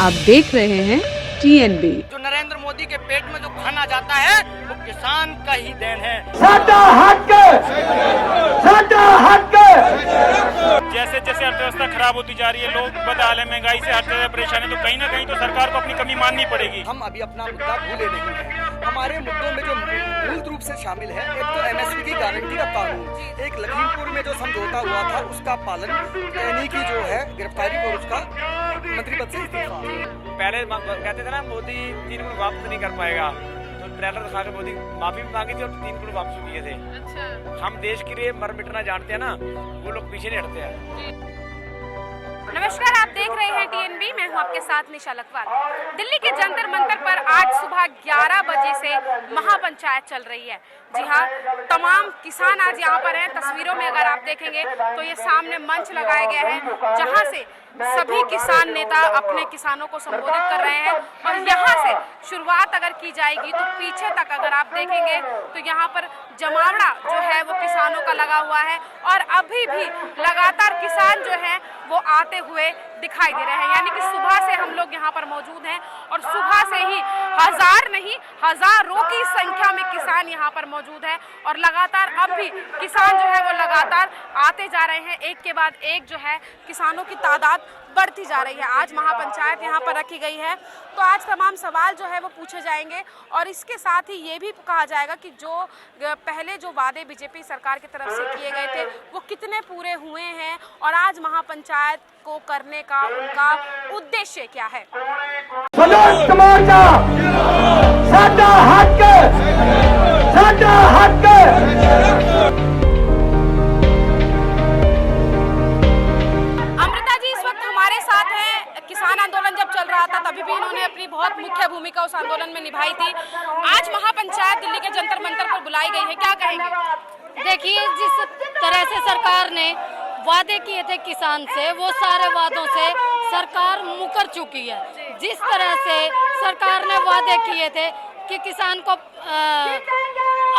आप देख रहे हैं TNB। जो नरेंद्र मोदी के पेट में जो खाना जाता है वो किसान का ही देन है। जैसे जैसे अर्थव्यवस्था खराब होती जा रही है, लोग बदहाल है, महंगाई से हर तरह परेशान है, तो कहीं ना कहीं तो सरकार को अपनी कमी माननी पड़ेगी। हम अभी अपना मुद्दा भूले नहीं है। हमारे मुद्दों में जो मूल रूप से शामिल है, एक तो MSP की गारंटी का कानून, एक लखीमपुर में जो समझौता हुआ था उसका पालन, यानी की जो है गिरफ्तारी और उसका मंत्री पद से इस्तीफा। पहले कहते थे ना मोदी 3 गुण वापस नहीं कर पाएगा, तो ट्रेलर दिखा के मोदी माफी भी मांगी थी और 3 गुण वापस किए थे। अच्छा। हम देश के लिए मर मिटना जानते हैं ना, वो लोग पीछे नहीं हटते हैं। नमस्कार, आप देख रहे हैं TNB। मैं हूं आपके साथ निशा लखवाल। दिल्ली के जंतर मंतर पर आज सुबह 11 बजे से महापंचायत चल रही है। जी हाँ, तमाम किसान आज यहाँ पर हैं। तस्वीरों में अगर आप देखेंगे तो ये सामने मंच लगाया गया है जहाँ से सभी किसान नेता अपने किसानों को संबोधित कर रहे हैं। और यहाँ से शुरुआत अगर की जाएगी तो पीछे तक अगर आप देखेंगे तो यहाँ पर जमावड़ा जो है वो किसानों का लगा हुआ है और अभी भी लगातार किसान जो है वो आते हुए दिखाई दे रहे हैं। यानी कि सुबह से हम लोग यहाँ पर मौजूद हैं और सुबह से ही हजार नहीं हजारों की संख्या में किसान यहाँ पर मौजूद है और लगातार अब भी किसान जो है वो लगातार आते जा रहे हैं। एक के बाद एक जो है किसानों की तादाद बढ़ती जा रही है। आज महापंचायत यहाँ पर रखी गई है तो आज तमाम सवाल जो है वो पूछे जाएंगे और इसके साथ ही ये भी कहा जाएगा कि जो पहले जो वादे बीजेपी सरकार की तरफ से किए गए थे वो कितने पूरे हुए हैं और आज महापंचायत को करने का उनका उद्देश्य क्या है। किसान आंदोलन जब चल रहा था तभी भी इन्होंने अपनी बहुत मुख्य भूमिका उस आंदोलन में निभाई थी। आज महापंचायत दिल्ली के जंतर मंतर पर बुलाई गई है, क्या कहेंगे? देखिए, जिस तरह से सरकार ने वादे किए थे किसान से, वो सारे वादों से सरकार मुकर चुकी है। जिस तरह से सरकार ने वादे किए थे कि किसान को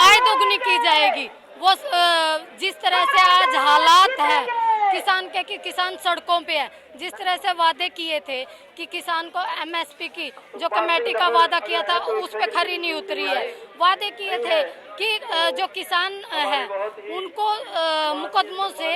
आय दोगुनी की जाएगी, वो जिस तरह से आज हालात है किसान के कि किसान सड़कों पे है, जिस तरह से वादे किए थे कि किसान को MSP की जो कमेटी का वादा किया था उस पे खरी नहीं उतरी है। वादे किए थे कि जो किसान है उनको मुकदमों से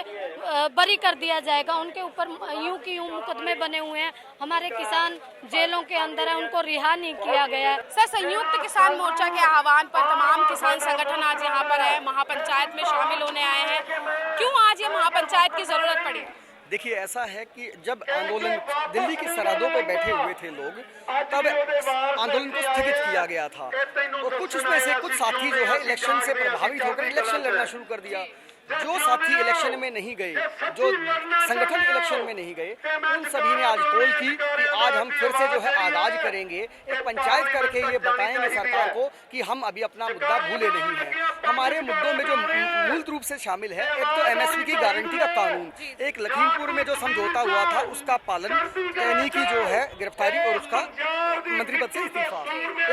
बरी कर दिया जाएगा, उनके ऊपर यूं की यूं मुकदमे बने हुए हैं। हमारे किसान जेलों के अंदर है, उनको रिहा नहीं किया गया है। सर, संयुक्त किसान मोर्चा के आह्वान पर तमाम किसान संगठन आज यहाँ पर है, महापंचायत में शामिल होने आए हैं। क्यों आज ये महापंचायत की जरूरत पड़ी? देखिए, ऐसा है कि जब आंदोलन दिल्ली की सरहदों पर बैठे हुए थे लोग, तब आंदोलन को स्थगित किया गया था। तो कुछ उसमें से कुछ साथी जो है इलेक्शन से प्रभावित होकर इलेक्शन लड़ना शुरू कर दिया। जो साथी इलेक्शन में नहीं गए, जो संगठन इलेक्शन में नहीं गए, उन सभी ने आज कॉल की कि आज हम फिर से जो है आगाज करेंगे, एक पंचायत करके ये बताएंगे सरकार को कि हम अभी अपना मुद्दा भूले नहीं हैं। हमारे मुद्दों में जो मूल रूप से शामिल है, एक तो MSP की गारंटी का कानून, एक लखीमपुर में जो समझौता हुआ था उसका पालन, यानी की जो है गिरफ्तारी और उसका मंत्री पद से इस्तीफा,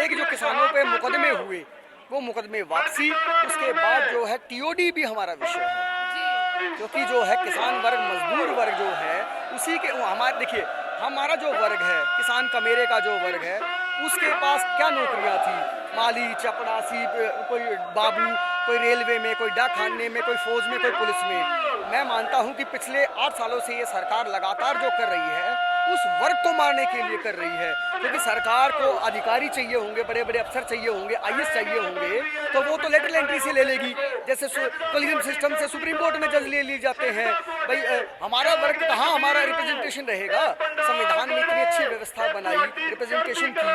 एक जो किसानों पे मुकदमे हुए वो मुकदमे वापसी, उसके बाद जो है TOD भी हमारा विषय है, क्योंकि जो है किसान वर्ग, मजदूर वर्ग जो है उसी के हमारे, देखिए हमारा जो वर्ग है किसान का, मेरे का जो वर्ग है उसके पास क्या नौकरियां थी, माली, चपड़ासी, कोई बाबू, कोई रेलवे में, कोई डाक खाने में, कोई फौज में, कोई पुलिस में। मैं मानता हूं कि पिछले 8 सालों से ये सरकार लगातार जो कर रही है उस वर्ग को मारने के लिए कर रही है, क्योंकि सरकार को अधिकारी चाहिए होंगे, बड़े बड़े अफसर चाहिए होंगे, IAS चाहिए होंगे, तो वो तो लेटरल एंट्री से ले लेगी, जैसे कोलिजियम सिस्टम से सुप्रीम कोर्ट में जज ले लिए जाते हैं। भाई हमारा वर्ग कहाँ, हमारा रिप्रेजेंटेशन रहेगा? संविधान में इतनी अच्छी व्यवस्था बनाई रिप्रेजेंटेशन की,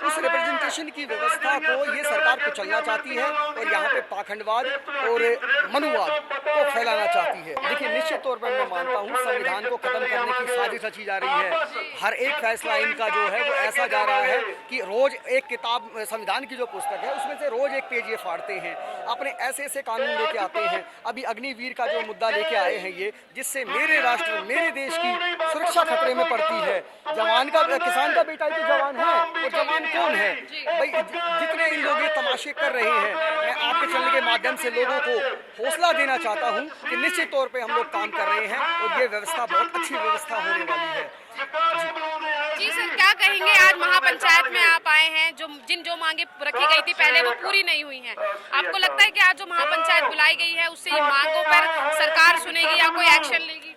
उस रिप्रेजेंटेशन की व्यवस्था को ये सरकार को चलना चाहती है और यहाँ पे पाखंडवाद और मनुवाद को फैलाना चाहती है। देखिए, निश्चित तौर पर मैं मानता हूँ संविधान को खत्म करने की साजिश रची जा रही है। हर एक फैसला इनका जो है वो ऐसा जा रहा है कि रोज एक किताब, संविधान की जो पुस्तक है उसमें से रोज एक पेज ये फाड़ते हैं, अपने ऐसे ऐसे कानून लेके आते हैं। अभी अग्निवीर का जो मुद्दा लेके आए हैं ये, जिससे मेरे राष्ट्र, मेरे देश की सुरक्षा खतरे में पड़ती है। जवान का, किसान का बेटा ही तो जवान है, और जवान कौन है भाई? जितने इन लोग ये तमाशे कर रहे हैं, मैं आपके चैनल के माध्यम से लोगों को हौसला देना चाहता हूँ कि निश्चित तौर पे हम लोग काम कर रहे हैं और ये व्यवस्था बहुत अच्छी व्यवस्था होने वाली है। जी सर क्या कहेंगे, आज महापंचायत में आप आए हैं, जो मांगे रखी गई थी पहले वो पूरी नहीं हुई हैं। आपको लगता है कि आज जो महापंचायत बुलाई गई है उससे ये मांगों पर सरकार सुनेगी या कोई एक्शन लेगी?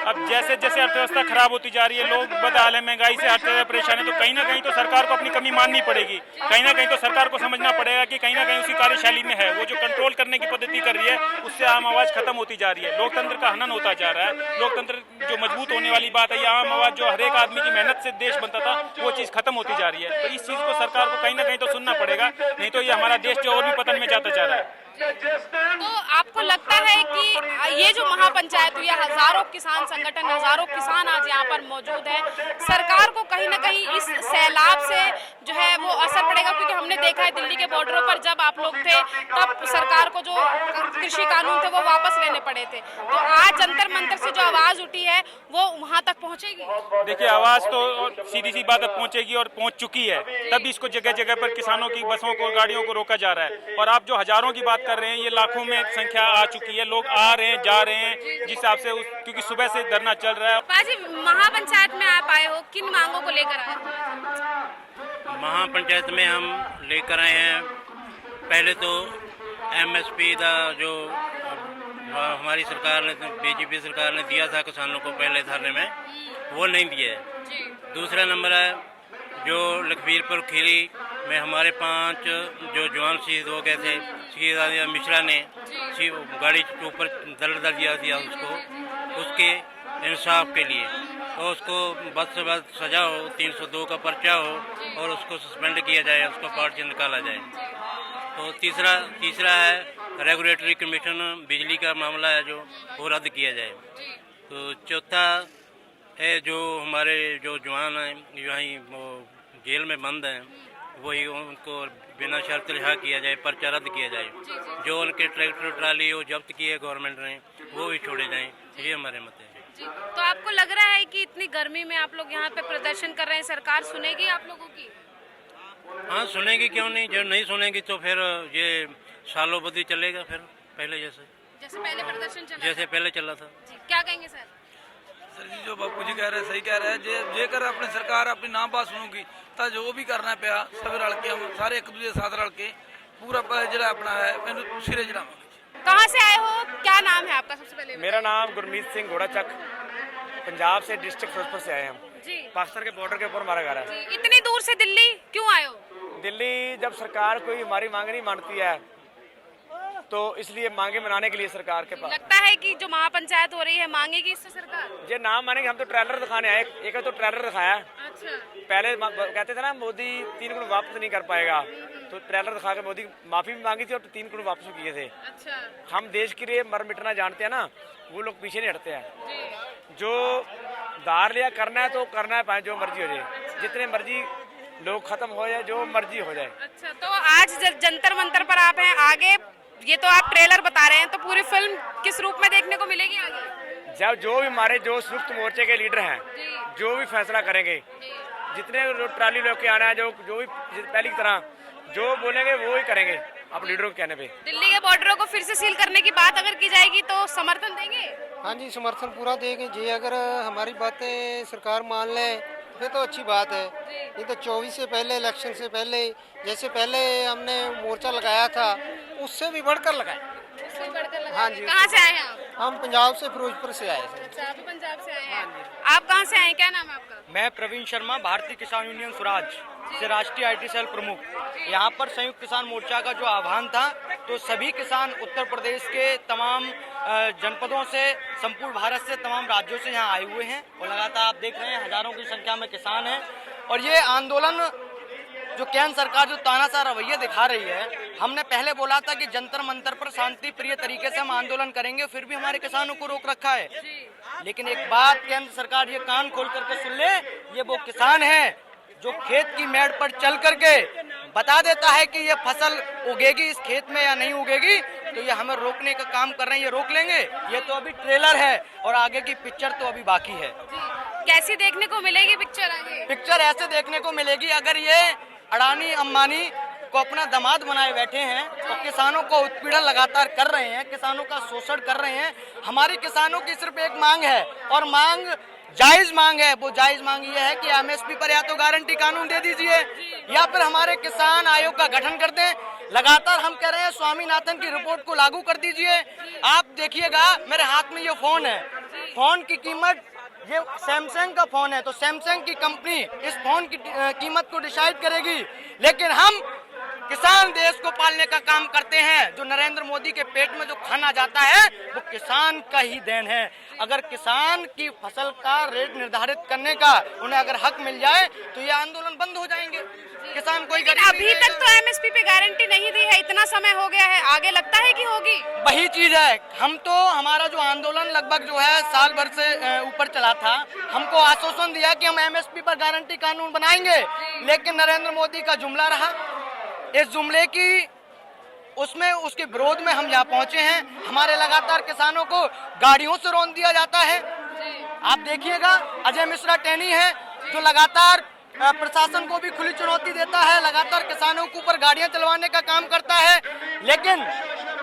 अब जैसे जैसे अर्थव्यवस्था खराब होती जा रही है, लोग बदहाल है, महंगाई से हर तरह परेशान है, तो कहीं ना कहीं तो सरकार को अपनी कमी माननी पड़ेगी। कहीं ना कहीं तो सरकार को समझना पड़ेगा कि कहीं ना कहीं उसकी कार्यशैली में है, वो जो कंट्रोल करने की पद्धति कर रही है उससे आम आवाज खत्म होती जा रही है, लोकतंत्र का हनन होता जा रहा है। लोकतंत्र जो मजबूत होने वाली बात है, ये आम आवाज जो हर एक आदमी की मेहनत से देश बनता था, वो चीज खत्म होती जा रही है। तो इस चीज को सरकार को कहीं ना कहीं तो सुनना पड़ेगा, नहीं तो ये हमारा देश जो और भी पतन में जाता जा रहा है। तो आपको लगता है कि ये जो महापंचायत हुई है, हजारों किसान संगठन, हजारों किसान आज यहाँ पर मौजूद है, सरकार को कहीं ना कहीं इस सैलाब से जो है वो असर पड़ेगा? क्योंकि हमने देखा है दिल्ली के बॉर्डरों पर जब आप लोग थे तब सरकार को जो कृषि कानून थे वो वापस लेने पड़े थे, तो आज जंतर मंतर से जो आवाज उठी है वो वहाँ तक पहुँचेगी? देखिए, आवाज तो सीधी सी बात पहुंचेगी और पहुंच चुकी है, तभी इसको जगह जगह पर किसानों की बसों को, गाड़ियों को रोका जा रहा है। और आप जो हजारों की बात कर रहे हैं, ये लाखों में संख्या आ चुकी है, लोग आ रहे हैं, जा रहे हैं, जिस हिसाब से क्योंकि सुबह से धरना चल रहा है। पाजी, महापंचायत में आप आए हो, किन मांगों को लेकर आए हो? महापंचायत में हम लेकर आए हैं, पहले तो MSP का जो हमारी सरकार ने, बीजेपी सरकार ने दिया था किसानों को पहले धरने में, वो नहीं दिया है। दूसरा नंबर है जो लखीमपुर खीरी में हमारे 5 जो जवान शहीद हो गए थे, शहीद आदित्य मिश्रा ने गाड़ी के ऊपर दल दिया उसको, उसके इंसाफ के लिए, और उसको बद से बद सजा हो, 302 का पर्चा हो और उसको सस्पेंड किया जाए, उसको पार्टी से निकाला जाए। तो तीसरा है रेगुलेटरी कमीशन, बिजली का मामला है जो वो रद्द किया जाए। तो चौथा है जो हमारे जो जवान हैं यहीं वो जेल में बंद हैं, वही उनको बिना शर्त रिहा किया जाए, पर्चा रद्द किया जाए। जो उनके ट्रैक्टर ट्राली वो जब्त किए गवर्नमेंट ने, वो भी छोड़े जाएं, ये हमारे मत है। तो आपको लग रहा है कि इतनी गर्मी में आप लोग यहाँ पे प्रदर्शन कर रहे हैं, सरकार सुनेगी आप लोगों की? हाँ, सुनेगी, क्यों नहीं। जब नहीं सुनेगी तो फिर ये सालों बदी चलेगा, फिर पहले जैसे पहले प्रदर्शन चला जैसे पहले चला था। क्या कहेंगे सर? सर जी, जो बापू जी कह रहे हैं सही कह रहे हैं। जेकर अपनी सरकार अपनी ना बात सुनूगी तो जो भी करना पिया सब रल के, हम सारे एक दूसरे साथ रल के पूरा जो अपना है मैंने सिरे चढ़ावांगे। कहाँ से आए हो, क्या नाम है आपका? सबसे पहले मेरा नाम गुरमीत सिंह घोड़ाचक, पंजाब से, डिस्ट्रिक्ट फिरोजपुर से आए हम जी। पाकिस्तान के बॉर्डर के ऊपर हमारा घर है। इतनी दूर से दिल्ली क्यों आए हो? दिल्ली जब सरकार कोई हमारी मांग नहीं मानती है तो इसलिए मांगे मनाने के लिए सरकार के पास। लगता है कि जो महापंचायत हो रही है मांगेगी इससे सरकार? ये नाम मानेंगे, हम तो ट्रेलर दिखाने आए, एक तो ट्रेलर दिखाया। अच्छा। पहले कहते थे ना मोदी 3 गुण वापस नहीं कर पाएगा, तो ट्रेलर दिखा के मोदी माफी भी मांगी थी और 3 गुण वापस किए थे। अच्छा। हम देश के लिए मर मिटना जानते हैं ना, वो लोग पीछे नहीं हटते हैं। जो दार लिया करना है तो करना है, पाए जो मर्जी हो जाए, जितने मर्जी लोग खत्म हो जाए, जो मर्जी हो जाए। अच्छा, तो आज जंतर मंतर पर आप हैं, आगे ये तो आप ट्रेलर बता रहे हैं, तो पूरी फिल्म किस रूप में देखने को मिलेगी आगे? जब जो भी हमारे जो संयुक्त मोर्चे के लीडर हैं, जो भी फैसला करेंगे, जितने ट्राली लोग के आना है, जो भी पहली तरह जो बोलेंगे वो ही करेंगे आप लीडरों के कहने पे। दिल्ली के बॉर्डरों को फिर से सील करने की बात अगर की जाएगी तो समर्थन देंगे? हाँ जी, समर्थन पूरा देंगे जी। अगर हमारी बातें सरकार मान ले फिर तो अच्छी बात है। नहीं तो 24 से पहले, इलेक्शन से पहले, जैसे पहले हमने मोर्चा लगाया था उससे भी बढ़कर लगाए। हाँ जी। कहाँ से आए हैं आप? हम पंजाब से, फिरोजपुर से आए थे। अच्छा, आप भी पंजाब से आए हैं। आप कहाँ से आए, क्या नाम है आपका? मैं प्रवीण शर्मा, भारतीय किसान यूनियन स्वराज से राष्ट्रीय IT सेल प्रमुख। यहाँ पर संयुक्त किसान मोर्चा का जो आह्वान था, तो सभी किसान उत्तर प्रदेश के तमाम जनपदों से, संपूर्ण भारत से, तमाम राज्यों से यहाँ आए हुए हैं और लगातार आप देख रहे हैं हजारों की संख्या में किसान हैं। और ये आंदोलन जो केंद्र सरकार जो तानाशाह रवैया दिखा रही है, हमने पहले बोला था कि जंतर मंतर पर शांति प्रिय तरीके से हम आंदोलन करेंगे, फिर भी हमारे किसानों को रोक रखा है। लेकिन एक बात केंद्र सरकार ये कान खोल करके सुन ले, ये वो किसान है जो खेत की मेड़ पर चल करके बता देता है कि ये फसल उगेगी इस खेत में या नहीं उगेगी, तो ये हमें रोकने का काम कर रहे हैं, ये रोक लेंगे। ये तो अभी ट्रेलर है और आगे की पिक्चर तो अभी बाकी है। कैसी देखने को मिलेगी पिक्चर आगे? पिक्चर ऐसे देखने को मिलेगी, अगर ये अडानी अंबानी को अपना दामाद बनाए बैठे हैं तो किसानों को उत्पीड़न लगातार कर रहे हैं, किसानों का शोषण कर रहे हैं। हमारी किसानों की सिर्फ एक मांग है और मांग जायज मांग है, वो जायज मांग ये है कि एमएसपी पर या तो गारंटी कानून दे दीजिए या फिर हमारे किसान आयोग का गठन कर दें। लगातार हम कह रहे हैं स्वामीनाथन की रिपोर्ट को लागू कर दीजिए। आप देखिएगा मेरे हाथ में ये फोन है, फोन की कीमत, ये सैमसंग का फोन है, तो सैमसंग की कंपनी इस फोन की कीमत को डिसाइड करेगी, लेकिन हम किसान देश को पालने का काम करते हैं। जो नरेंद्र मोदी के पेट में जो खाना जाता है वो किसान का ही देन है। अगर किसान की फसल का रेट निर्धारित करने का उन्हें अगर हक मिल जाए तो ये आंदोलन बंद हो जाएंगे। किसान कोई अभी तक तो एमएसपी पे गारंटी नहीं दी है, इतना समय हो गया है, आगे लगता है कि होगी? वही चीज है, हम तो हमारा जो आंदोलन लगभग जो है साल भर से ऊपर चला था, हमको आश्वासन दिया कि हम एमएसपी पर गारंटी कानून बनाएंगे, लेकिन नरेंद्र मोदी का जुमला रहा। इस जुमले की उसमें उसके विरोध में हम यहाँ पहुंचे हैं। हमारे लगातार किसानों को गाड़ियों से रौंद दिया जाता है। आप देखिएगा अजय मिश्रा टैनी है जो लगातार प्रशासन को भी खुली चुनौती देता है, लगातार किसानों के ऊपर गाड़ियां चलवाने का काम करता है, लेकिन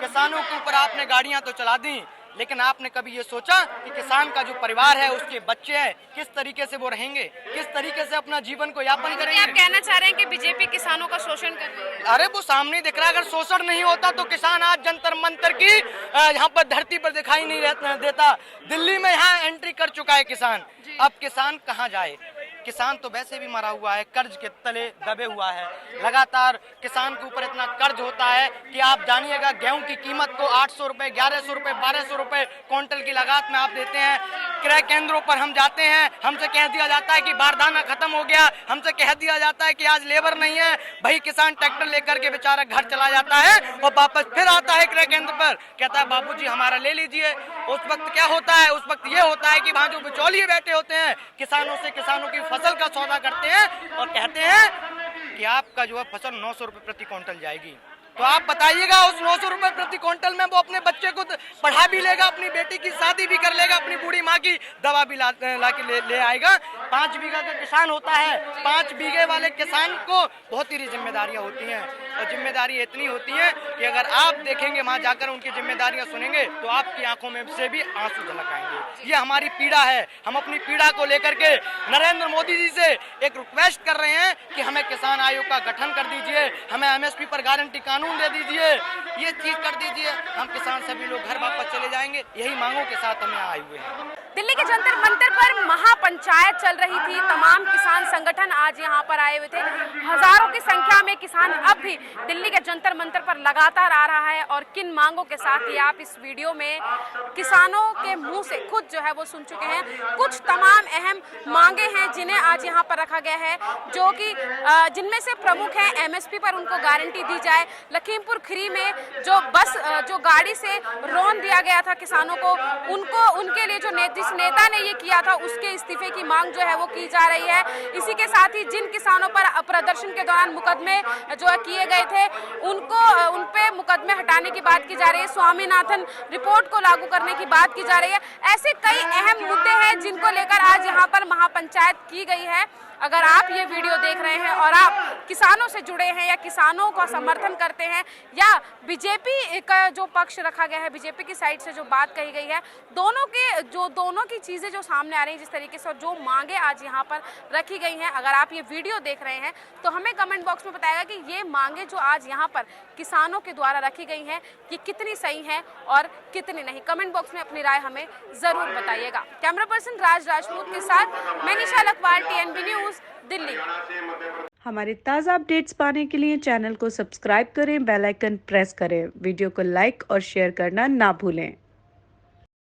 किसानों के ऊपर आपने गाड़ियां तो चला दी, लेकिन आपने कभी ये सोचा कि किसान का जो परिवार है, उसके बच्चे हैं, किस तरीके से वो रहेंगे, किस तरीके से अपना जीवन को यापन करेंगे? आप कहना चाह रहे हैं कि बीजेपी किसानों का शोषण कर रही है? अरे वो सामने दिख रहा है, अगर शोषण नहीं होता तो किसान आज जंतर मंतर की यहाँ पर धरती पर दिखाई नहीं देता। दिल्ली में यहाँ एंट्री कर चुका है किसान। अब किसान कहाँ जाए? किसान तो वैसे भी मरा हुआ है, कर्ज के तले दबे हुआ है। लगातार किसान के ऊपर इतना कर्ज होता है कि आप जानिएगा गेहूं की कीमत को 800 रुपए, 1100 रुपए, 1200 रुपए क्विंटल की लागत में आप देते हैं। क्रय केंद्रों पर हम जाते हैं, हमसे कह दिया जाता है कि बारदाना खत्म हो गया, हमसे कह दिया जाता है कि आज लेबर नहीं है। भाई किसान ट्रैक्टर लेकर के बेचारा घर चला जाता है और वापस फिर आता है क्रय केंद्र पर, कहता है बाबूजी हमारा ले लीजिए। उस वक्त क्या होता है? उस वक्त ये होता है कि वहाँ जो बिचौलिए बैठे होते हैं किसानों से किसानों की फसल का सौदा करते हैं और कहते हैं कि आपका जो है फसल 900 रुपए प्रति क्विंटल जाएगी। तो आप बताइएगा उस 900 रुपए प्रति क्विंटल में वो अपने बच्चे को पढ़ा भी लेगा, अपनी बेटी की शादी भी कर लेगा, अपनी बूढ़ी माँ की दवा भी ला के ले आएगा। 5 बीघा का किसान होता है, 5 बीघे वाले किसान को बहुत ही जिम्मेदारियां होती हैं, और जिम्मेदारी इतनी होती है कि अगर आप देखेंगे वहाँ जाकर उनकी जिम्मेदारियां सुनेंगे तो आपकी आंखों में से भी आंसू झलक आएंगे। ये हमारी पीड़ा है। हम अपनी पीड़ा को लेकर के नरेंद्र मोदी जी से एक रिक्वेस्ट कर रहे हैं कि हमें किसान आयोग का गठन कर दीजिए, हमें एमएसपी पर गारंटी कानून दे दीजिए, ये चीज कर दीजिए, हम किसान सभी लोग घर वापस चले जाएंगे। यही मांगों के साथ हम यहाँ आए हुए हैं। दिल्ली के जंतर मंतर पर महापंचायत चल रही थी, तमाम किसान संगठन आज यहाँ पर आए हुए थे। हजारों की संख्या में किसान अब भी दिल्ली के जंतर मंतर पर लगातार आ रहा है, और किन मांगों के साथ ही आप इस वीडियो में किसानों के मुंह से खुद जो है वो सुन चुके हैं। कुछ तमाम अहम मांगे हैं जिन्हें आज यहाँ पर रखा गया है, जो कि जिनमें से प्रमुख है एमएसपी पर उनको गारंटी दी जाए। लखीमपुर खीरी में जो गाड़ी से रौंद दिया गया था किसानों को, उनके लिए जिस नेता ने ये किया था उसके इस्तीफे की मांग जो है वो की जा रही है। इसी के साथ ही जिन किसानों पर प्रदर्शन के दौरान मुकदमे जो किए गए थे उन पे मुकदमे हटाने की बात की जा रही है। स्वामीनाथन रिपोर्ट को लागू करने की बात की जा रही है। ऐसे कई अहम मुद्दे हैं जिनको लेकर आज यहाँ पर महापंचायत की गई है। अगर आप ये वीडियो देख रहे हैं और आप किसानों से जुड़े हैं या किसानों का समर्थन करते हैं, या बीजेपी का जो पक्ष रखा गया है, बीजेपी की साइड से जो बात कही गई है, दोनों की चीज़ें जो सामने आ रही हैं जिस तरीके से, और जो मांगे आज यहाँ पर रखी गई हैं, अगर आप ये वीडियो देख रहे हैं तो हमें कमेंट बॉक्स में बताएगा कि ये मांगे जो आज यहाँ पर किसानों के द्वारा रखी गई हैं ये कितनी सही हैं और कितनी नहीं। कमेंट बॉक्स में अपनी राय हमें ज़रूर बताइएगा। कैमरा पर्सन राज राजपूत के साथ मैं निशा लखवाल, TNB न्यूज़, दिल्ली। हमारे ताज़ा अपडेट्स पाने के लिए चैनल को सब्सक्राइब करें, बेल आइकन प्रेस करें, वीडियो को लाइक और शेयर करना ना भूलें।